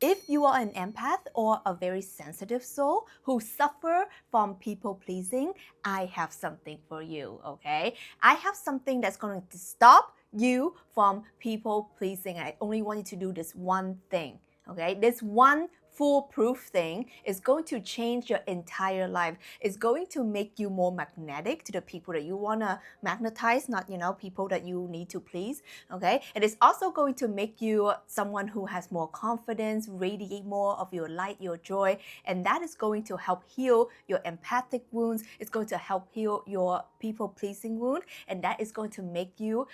If you are an empath or a very sensitive soul who suffer from people pleasing, I have something for you, okay? I have something that's going to stop you from people pleasing. I only want you to do this one thing, okay? This one foolproof thing is going to change your entire life. It's going to make you more magnetic to the people that you want to magnetize, not, people that you need to please, okay? It is also going to make you someone who has more confidence, radiate more of your light, your joy, and that is going to help heal your empathic wounds. It's going to help heal your people-pleasing wound, and that is going to make you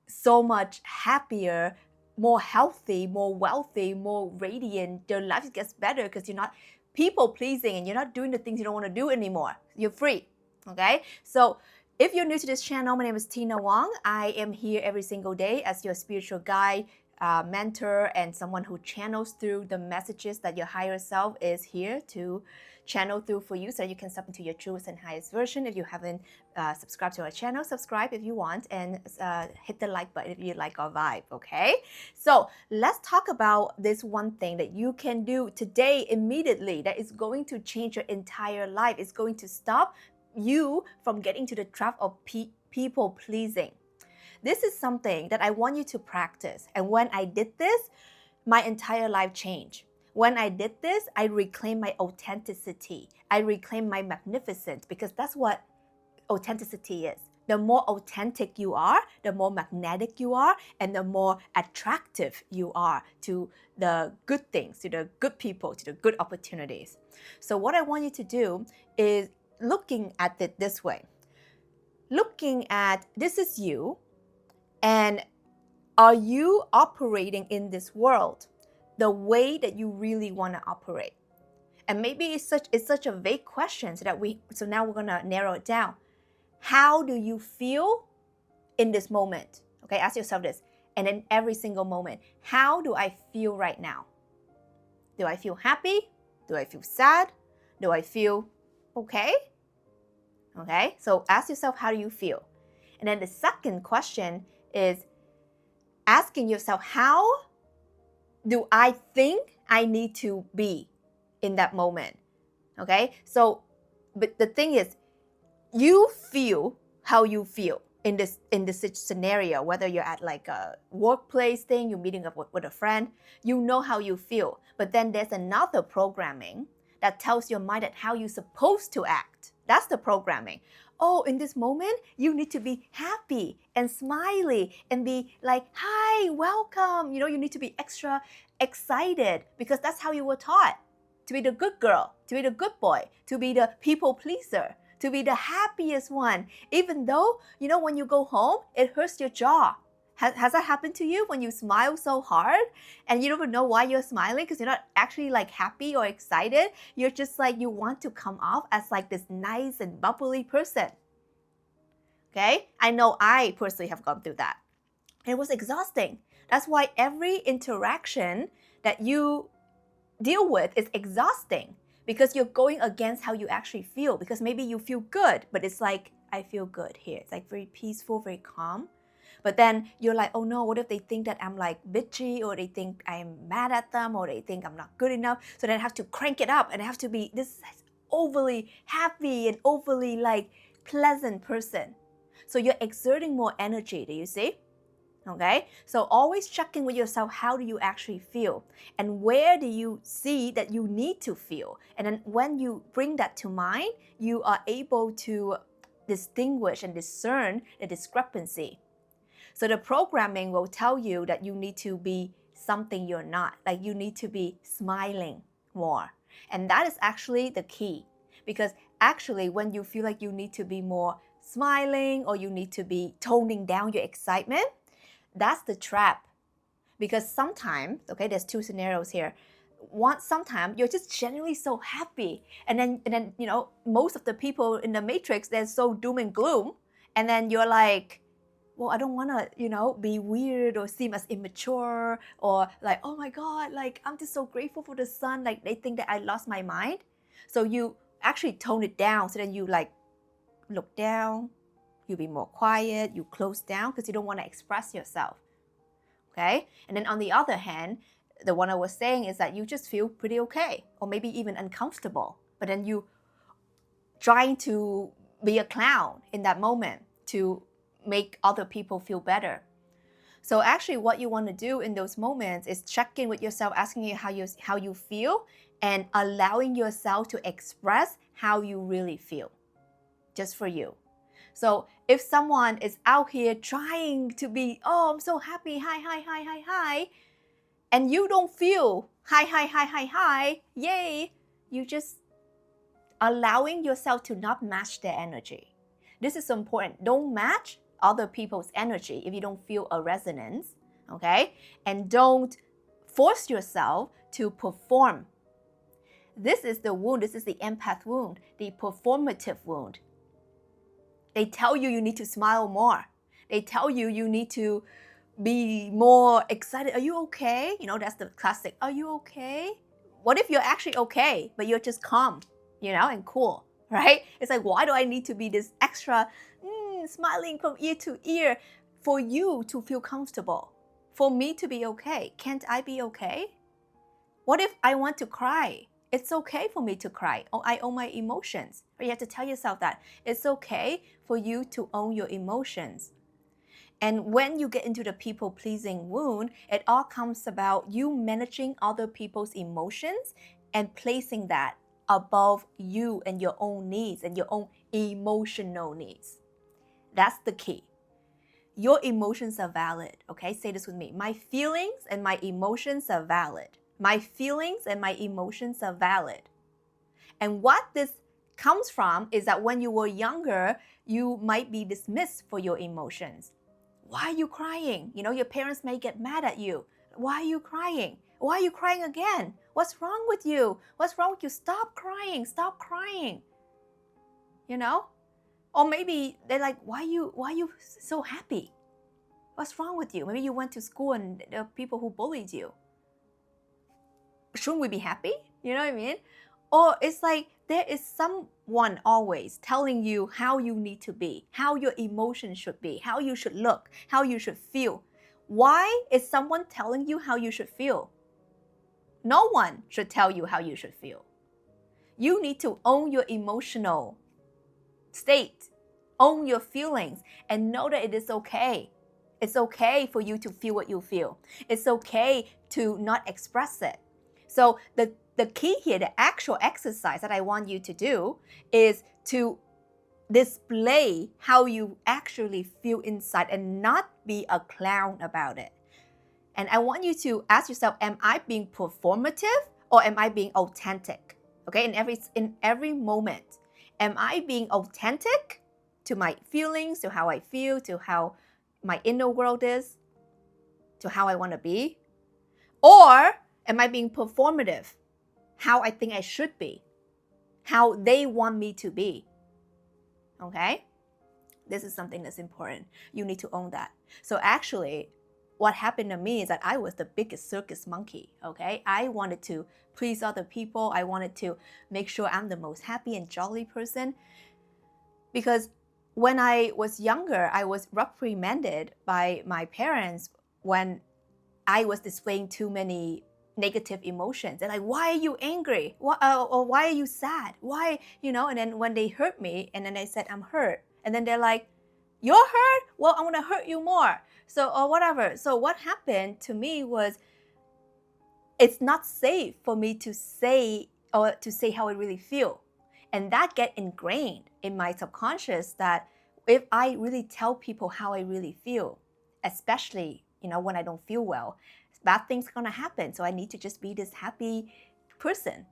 so much happier, more healthy, more wealthy, more radiant. Your life gets better because you're not people pleasing and you're not doing the things you don't want to do anymore. You're free. Okay? So if you're new to this channel, my name is Tina Wong. I am here every single day as your spiritual guide, mentor, and someone who channels through the messages that your higher self is here to channel through for you so you can step into your truest and highest version. If you haven't subscribe to our channel, subscribe if you want, and hit the like button if you like our vibe, okay? So let's talk about this one thing that you can do today immediately that is going to change your entire life. It's going to stop you from getting to the trap of people pleasing. This is something that I want you to practice. And when I did this, my entire life changed. When I did this, I reclaimed my authenticity. I reclaimed my magnificence, because that's what authenticity is. The more authentic you are, the more magnetic you are, and the more attractive you are to the good things, to the good people, to the good opportunities. So what I want you to do is looking at it this way. Looking at this is you, and are you operating in this world the way that you really want to operate? And maybe it's such a vague question so now we're gonna narrow it down. How do you feel in this moment? Okay, ask yourself this. And in every single moment, how do I feel right now? Do I feel happy? Do I feel sad? Do I feel okay? Okay, so ask yourself, how do you feel? And then the second question is asking yourself, how do I think I need to be in that moment? Okay, so, but the thing is, you feel how you feel in this scenario, whether you're at like a workplace thing, you're meeting up with a friend, you know how you feel. But then there's another programming that tells your mind that how you're supposed to act. That's the programming. Oh, in this moment, you need to be happy and smiley and be like, hi, welcome. You need to be extra excited because that's how you were taught. To be the good girl, to be the good boy, to be the people pleaser, to be the happiest one. Even though, when you go home, it hurts your jaw. Has that happened to you when you smile so hard and you don't even know why you're smiling because you're not actually like happy or excited? You're just like, you want to come off as like this nice and bubbly person. Okay? I know I personally have gone through that. It was exhausting. That's why every interaction that you deal with is exhausting, because you're going against how you actually feel. Because maybe you feel good, but it's like, I feel good here. It's like very peaceful, very calm. But then you're like, oh no, what if they think that I'm like bitchy, or they think I'm mad at them, or they think I'm not good enough? So then I have to crank it up and I have to be this overly happy and overly like pleasant person. So you're exerting more energy, do you see? Okay, so always checking with yourself, how do you actually feel? And where do you see that you need to feel? And then when you bring that to mind, you are able to distinguish and discern the discrepancy. So the programming will tell you that you need to be something you're not, like you need to be smiling more. And that is actually the key, because actually when you feel like you need to be more smiling, or you need to be toning down your excitement, that's the trap. Because sometimes, okay, there's two scenarios here. Sometimes you're just genuinely so happy, and then most of the people in the matrix, they're so doom and gloom, and then you're like, well, I don't want to be weird or seem as immature, or like, oh my god, like I'm just so grateful for the sun, like they think that I lost my mind. So you actually tone it down, so then you like look down, you be more quiet, you close down because you don't want to express yourself. Okay? And then on the other hand, the one I was saying is that you just feel pretty okay, or maybe even uncomfortable, but then you trying to be a clown in that moment to make other people feel better. So actually what you want to do in those moments is check in with yourself, asking you how you feel, and allowing yourself to express how you really feel, just for you. So if someone is out here trying to be, oh, I'm so happy, hi, hi, hi, hi, hi, and you don't feel hi, hi, hi, hi, hi, yay, you just allowing yourself to not match their energy. This is so important. Don't match other people's energy if you don't feel a resonance, okay? And don't force yourself to perform. This is the wound, this is the empath wound, the performative wound. They tell you you need to smile more. They tell you you need to be more excited. Are you okay? You know, that's the classic, are you okay? What if you're actually okay, but you're just calm, you know, and cool, right? It's like, why do I need to be this extra smiling from ear to ear for you to feel comfortable? For me to be okay, can't I be okay? What if I want to cry? It's okay for me to cry. Oh, I own my emotions. But you have to tell yourself that it's okay for you to own your emotions. And when you get into the people-pleasing wound, it all comes about you managing other people's emotions and placing that above you and your own needs and your own emotional needs. That's the key. Your emotions are valid, okay? Say this with me. My feelings and my emotions are valid. My feelings and my emotions are valid. And what this comes from is that when you were younger, you might be dismissed for your emotions. Why are you crying? You know, your parents may get mad at you. Why are you crying? Why are you crying again? What's wrong with you? What's wrong with you? Stop crying. Stop crying. You know? Or maybe they're like, why are you so happy? What's wrong with you? Maybe you went to school and there are people who bullied you. Shouldn't we be happy? You know what I mean? Or it's like there is someone always telling you how you need to be, how your emotions should be, how you should look, how you should feel. Why is someone telling you how you should feel? No one should tell you how you should feel. You need to own your emotional state, own your feelings, and know that it is okay. It's okay for you to feel what you feel. It's okay to not express it. So the key here, the actual exercise that I want you to do is to display how you actually feel inside and not be a clown about it. And I want you to ask yourself, am I being performative or am I being authentic? Okay, in every moment, am I being authentic to my feelings, to how I feel, to how my inner world is, to how I want to be? Or am I being performative? How I think I should be, how they want me to be. Okay? This is something that's important. You need to own that. So actually, what happened to me is that I was the biggest circus monkey, okay? I wanted to please other people. I wanted to make sure I'm the most happy and jolly person. Because when I was younger, I was reprimanded by my parents when I was displaying too many negative emotions. They're like, why are you angry? Or why are you sad? Why, you know? And then when they hurt me, and then I said, I'm hurt. And then they're like, you're hurt? Well, I'm gonna hurt you more. So, or whatever. So what happened to me was, it's not safe for me to say how I really feel. And that get ingrained in my subconscious that if I really tell people how I really feel, especially, you know, when I don't feel well, bad things are gonna happen. So I need to just be this happy person.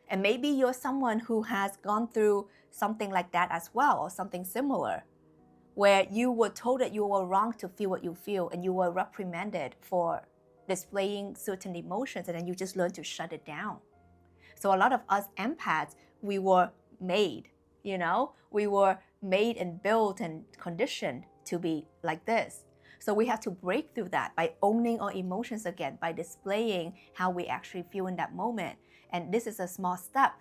And maybe you're someone who has gone through something like that as well, or something similar, where you were told that you were wrong to feel what you feel, and you were reprimanded for displaying certain emotions, and then you just learn to shut it down. So a lot of us empaths, we were made, you know, we were made and built and conditioned to be like this. So we have to break through that by owning our emotions again, by displaying how we actually feel in that moment. And this is a small step.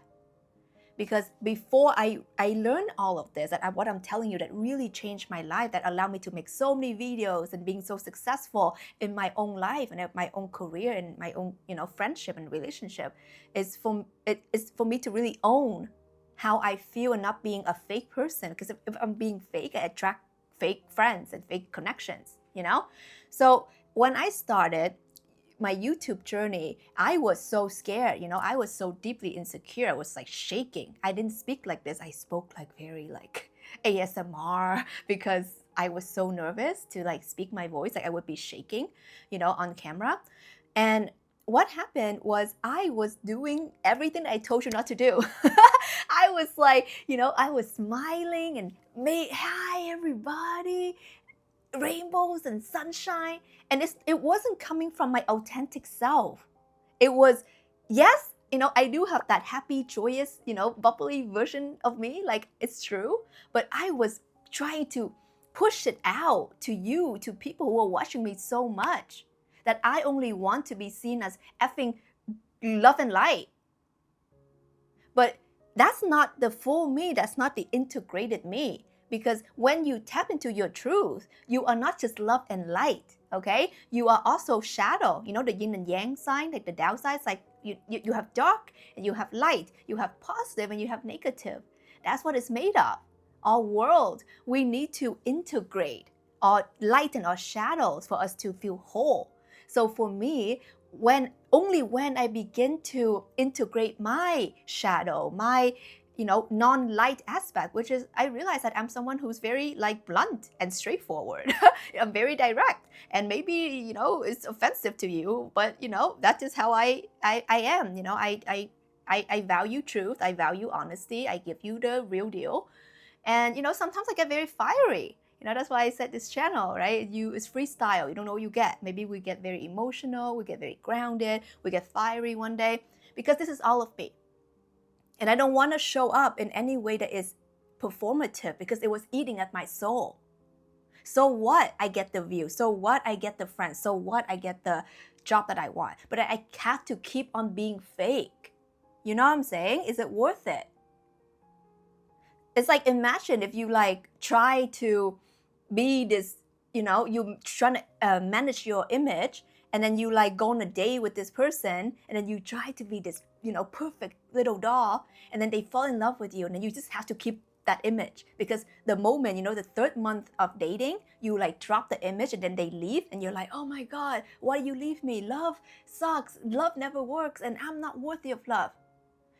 Because before I learned all of this, what I'm telling you that really changed my life, that allowed me to make so many videos and being so successful in my own life and my own career and my own, friendship and relationship, is for me to really own how I feel and not being a fake person. Because if I'm being fake, I attract fake friends and fake connections, So when I started my YouTube journey, I was so scared, I was so deeply insecure. I was like shaking. I didn't speak like this. I spoke like very like ASMR because I was so nervous to like speak my voice. Like I would be shaking, on camera. And what happened was I was doing everything I told you not to do. I was like, I was smiling and hi everybody, rainbows and sunshine, and it wasn't coming from my authentic self. It was, yes, I do have that happy, joyous, bubbly version of me, like it's true, but I was trying to push it out to you, to people who are watching me so much, that I only want to be seen as effing love and light. But that's not the full me, that's not the integrated me. Because when you tap into your truth, you are not just love and light, okay? You are also shadow. The yin and yang sign, like the Tao side, like you have dark and you have light, you have positive and you have negative. That's what it's made of. Our world, we need to integrate our light and our shadows for us to feel whole. So for me, only when I begin to integrate my shadow, my non-light aspect, which is I realize that I'm someone who's very like blunt and straightforward. I'm very direct, and maybe it's offensive to you, but that is how I am. I value truth, I value honesty, I give you the real deal. And sometimes I get very fiery. That's why I said this channel, right? It's freestyle. You don't know what you get. Maybe we get very emotional, we get very grounded, we get fiery one day, because this is all of me. And I don't want to show up in any way that is performative, because it was eating at my soul. So what? I get the view. So what? I get the friends. So what? I get the job that I want. But I have to keep on being fake. You know what I'm saying? Is it worth it? It's like, imagine if you like try to be this, you trying to manage your image, and then you like go on a date with this person, and then you try to be this, perfect little doll, and then they fall in love with you, and then you just have to keep that image, because the moment, the third month of dating, you like drop the image and then they leave, and you're like, oh my God, why do you leave me? Love sucks. Love never works, and I'm not worthy of love.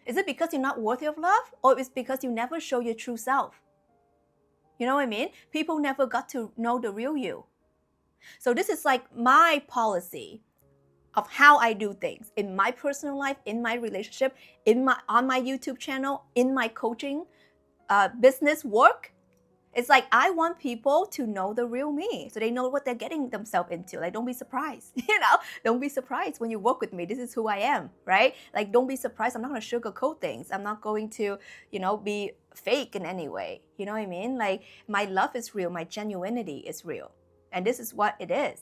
Is it because you're not worthy of love, or is it because you never show your true self? You know what I mean? People never got to know the real you. So this is like my policy of how I do things in my personal life, in my relationship, on my YouTube channel, in my coaching, business work. It's like I want people to know the real me, so they know what they're getting themselves into. Like, don't be surprised, don't be surprised when you work with me. This is who I am, right? Like, don't be surprised. I'm not going to sugarcoat things. I'm not going to, be fake in any way. You know what I mean? Like, my love is real. My genuinity is real. And this is what it is.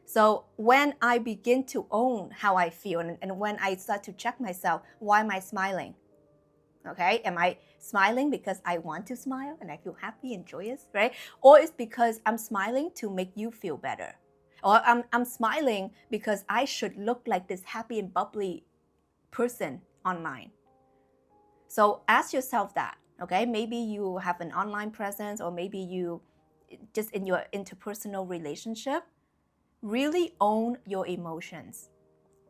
So when I begin to own how I feel, and when I start to check myself, why am I smiling? Okay, am I smiling because I want to smile and I feel happy and joyous, right? Or it's because I'm smiling to make you feel better. Or I'm smiling because I should look like this happy and bubbly person online. So ask yourself that, okay? Maybe you have an online presence, or maybe you just in your interpersonal relationship, really own your emotions.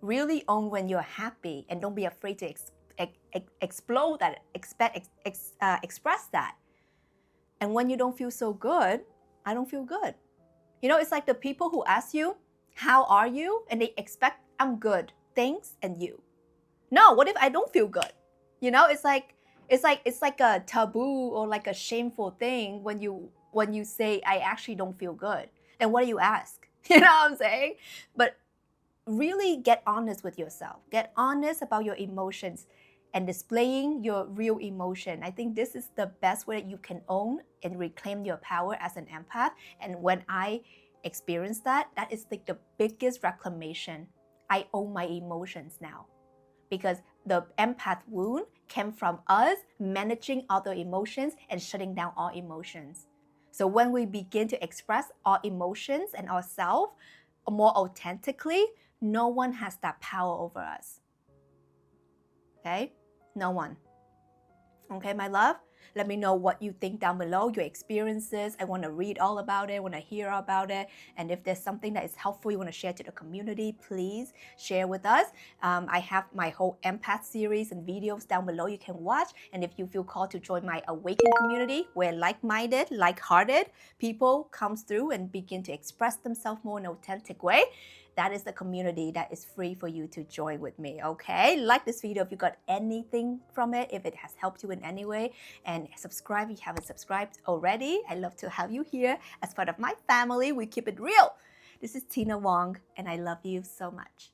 Really own when you're happy, and don't be afraid to explode that, express that. And when you don't feel so good, I don't feel good. It's like the people who ask you, how are you? And they expect, I'm good, thanks, and you. No, what if I don't feel good? It's like a taboo or like a shameful thing when you say, I actually don't feel good. Then what do you ask? You know what I'm saying? But really get honest with yourself. Get honest about your emotions and displaying your real emotion. I think this is the best way that you can own and reclaim your power as an empath. And when I experience that is like the biggest reclamation. I own my emotions now. because the empath wound came from us managing other emotions and shutting down our emotions. So when we begin to express our emotions and ourselves more authentically, no one has that power over us. Okay? No one. Okay, my love? Let me know what you think down below, your experiences. I want to read all about it, I want to hear about it. And if there's something that is helpful you want to share to the community, please share with us. I have my whole empath series and videos down below you can watch. And if you feel called to join my awakened community, where like-minded, like-hearted people comes through and begin to express themselves more in an authentic way, that is the community that is free for you to join with me, okay? Like this video if you got anything from it, if it has helped you in any way, and subscribe if you haven't subscribed already. I love to have you here as part of my family. We keep it real. This is Tina Wong, and I love you so much.